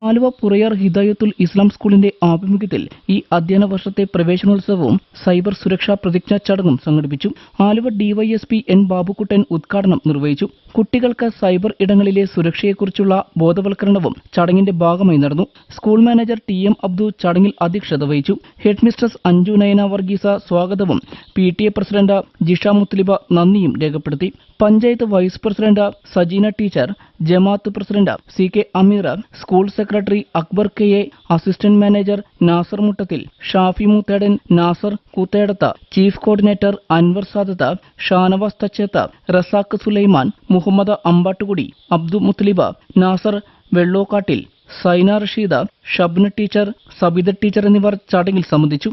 ആലുവ പുറയാർ ഹിദായത്തുൽ ഇസ്ലാം സ്കൂളിന്റെ ആഭിമുഖ്യത്തിൽ ഈ അധ്യയന വർഷത്തെ പ്രവേശനോത്സവവും സൈബർ സുരക്ഷാ പ്രതിജ്ഞാ ചടങ്ങും സംഘടിപ്പിച്ചു. ആലുവ ഡിവൈഎസ്പി എൻ ബാബുക്കുട്ടൻ ഉദ്ഘാടനം നിർവഹിച്ചു. കുട്ടികൾക്ക് സൈബർ ഇടങ്ങളിലെ സുരക്ഷയെക്കുറിച്ചുള്ള ബോധവൽക്കരണവും ചടങ്ങിന്റെ ഭാഗമായി നടന്നു. School manager TM. അബ്ദു ചടങ്ങിൽ അധ്യക്ഷത വഹിച്ചു. ഹെഡ് മിസ്ട്രസ് അഞ്ജു നയന വർഗീസ സ്വാഗതവും PTA പ്രസിഡന്റ് ജിഷ മുത്തലിബ നന്ദിയും രേഖപ്പെടുത്തി. Panchayat vice president Sajeena teacher, Jamaat president CK Ameer, school secretary Akbar KA, assistant manager Nasar Muttathil, Shafi Moothedan, Nasar Koothedath, chief coordinator Anwar Sadath, Shanavas Thachedath, Razak Sulaiman, Muhammad Ambattukudi, Abdu Muthaliba, Nasar Vellokkattil, Saina Rasheed, Shabna teacher, Sabitha teacher എന്നിവർ ചടങ്ങിൽ സംബന്ധിച്ചു.